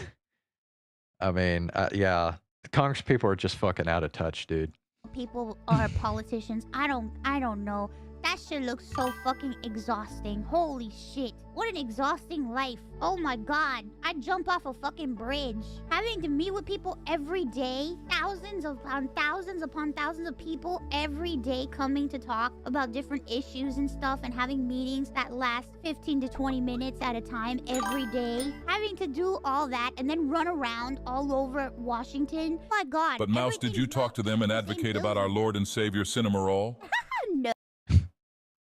I mean, yeah, the Congress people are just fucking out of touch, dude. People are politicians. I don't know. That shit looks so fucking exhausting. Holy shit. What an exhausting life. Oh my god. I'd jump off a fucking bridge. Having to meet with people every day. Thousands upon thousands of people every day coming to talk about different issues and stuff, and having meetings that last 15 to 20 minutes at a time every day. Having to do all that and then run around all over Washington. Oh my god. But Mouse, did you talk to them and advocate about our Lord and Savior Cinnamoroll? No.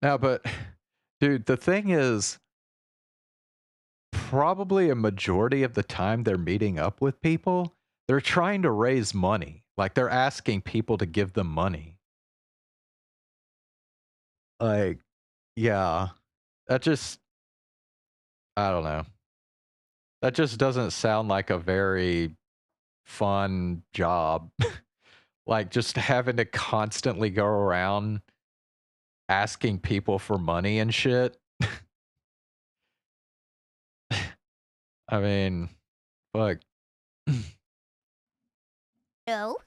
No, but dude, the thing is, probably a majority of the time they're meeting up with people, they're trying to raise money. Like, they're asking people to give them money. Like, yeah, that just, I don't know. That just doesn't sound like a very fun job. Like, just having to constantly go around asking people for money and shit. I mean, fuck. No,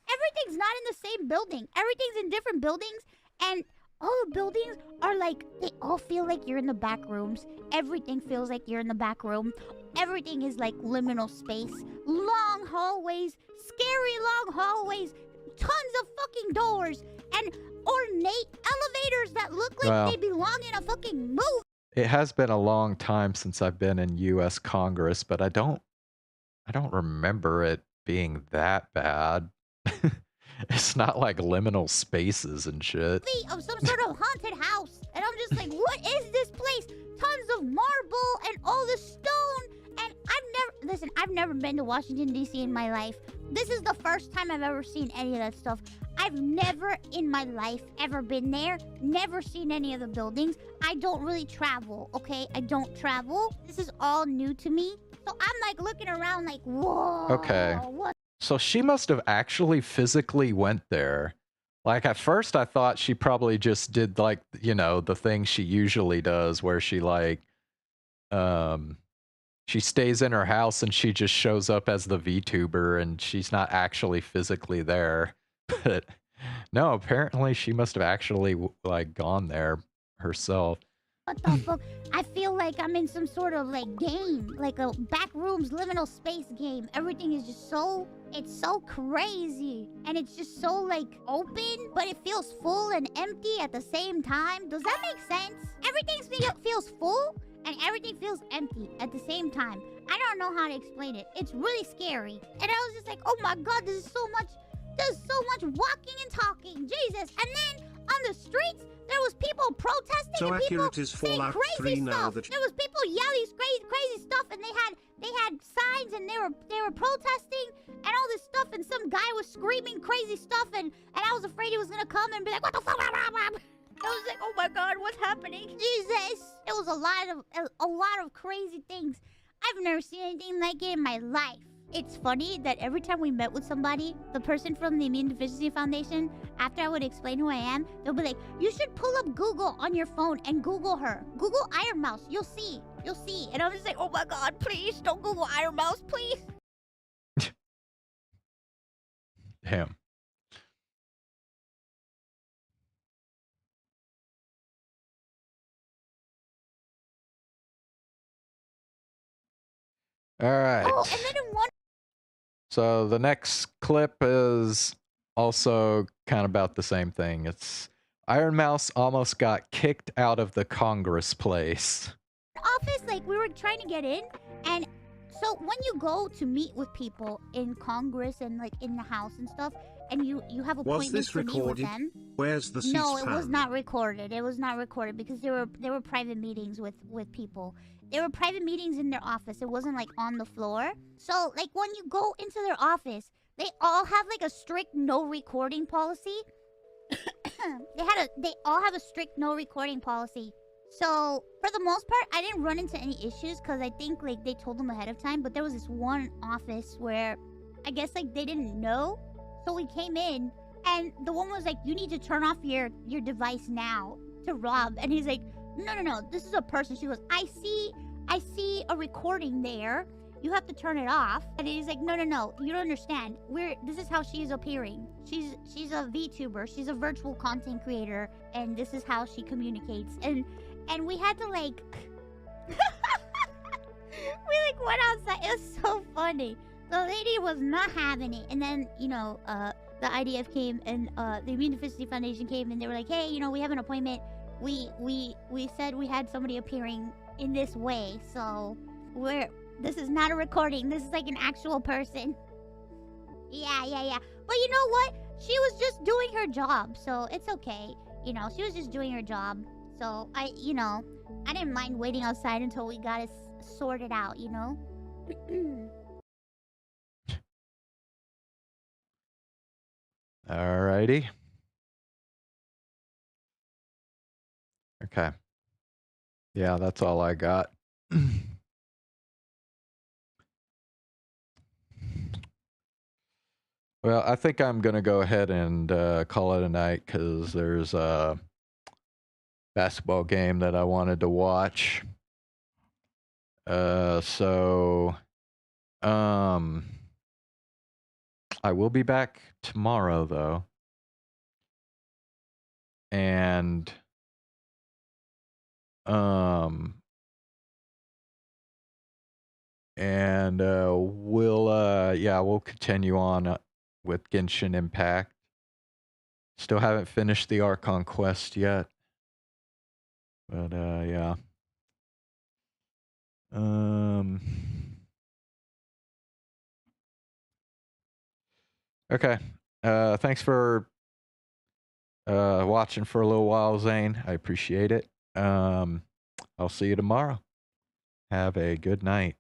everything's not in the same building. Everything's in different buildings, and all the buildings are like, they all feel like you're in the back rooms. Everything feels like you're in the back room. Everything is like liminal space. Long hallways, scary long hallways, tons of fucking doors, and ornate elevators that look like they belong in a fucking movie. It has been a long time since I've been in U.S. Congress, but I don't remember it being that bad. It's not like liminal spaces and shit. Of some sort of haunted house, and I'm just like, what is this place? Tons of marble and all the stone, and I've never been to Washington D.C. in my life. This is the first time I've ever seen any of that stuff. I've never in my life ever been there, never seen any of the buildings. I don't really travel, okay? I don't travel. This is all new to me. So I'm like looking around like, whoa. Okay. What? So she must have actually physically went there. Like, at first I thought she probably just did, like, you know, the thing she usually does where she like she stays in her house and she just shows up as the VTuber and she's not actually physically there. But no, apparently she must have actually like gone there herself. What the fuck? I feel like I'm in some sort of like game, like a backrooms liminal space game. Everything is just it's so crazy. And it's just so like open, but it feels full and empty at the same time. Does that make sense? Everything feels full and everything feels empty at the same time. I don't know how to explain it. It's really scary. And I was just like, oh my god, there's so much walking and talking. Jesus. And then on the streets. There was people protesting So and people accurate is saying Fallout crazy 3 now stuff. that- There was people yelling crazy stuff, and they had signs, and they were protesting and all this stuff. And some guy was screaming crazy stuff, and I was afraid he was gonna come and be like, "What the fuck?" I was like, "Oh my God, what's happening?" Jesus, it was a lot of crazy things. I've never seen anything like it in my life. It's funny that every time we met with somebody, the person from the Immune Deficiency Foundation, after I would explain who I am, they'll be like, "You should pull up Google on your phone and Google her. Google Iron Mouse. You'll see. You'll see." And I'm just like, "Oh my God, please don't Google Iron Mouse, please." Him. All right. Oh, and then in one. So the next clip is also kind of about the same thing. It's Iron Mouse almost got kicked out of the Congress place. Office, like, we were trying to get in, and so when you go to meet with people in Congress and like in the House and stuff, and you have Was appointments this to meet with recorded? them. Where's the seats No, it was found? not recorded. It was not recorded because there were private meetings with people. There were private meetings in their office. It wasn't like on the floor. So like when you go into their office, they all have like a strict no recording policy. They all have a strict no recording policy. So for the most part, I didn't run into any issues because I think like they told them ahead of time. But there was this one office where I guess like they didn't know. So we came in and the woman was like, "You need to turn off your device now," to Rob. And he's like, No, this is a person. She goes, I see a recording there. You have to turn it off." And he's like, No, you don't understand. This is how she is appearing. She's a VTuber. She's a virtual content creator, and this is how she communicates. And we had to like we like went outside. It was so funny. The lady was not having it. And then, the IDF came and the Immune Deficiency Foundation came and they were like, "Hey, we have an appointment. We said we had somebody appearing in this way, so this is not a recording. This is like an actual person." Yeah. But you know what? She was just doing her job, so it's okay. She was just doing her job. So I didn't mind waiting outside until we got it sorted out, Alrighty. Okay. Yeah, that's all I got. Well, I think I'm going to go ahead and call it a night because there's a basketball game that I wanted to watch. I will be back tomorrow, though. And we'll continue on with Genshin Impact. Still haven't finished the Archon quest yet. But yeah. Okay. Thanks for watching for a little while, Zane. I appreciate it. I'll see you tomorrow. Have a good night.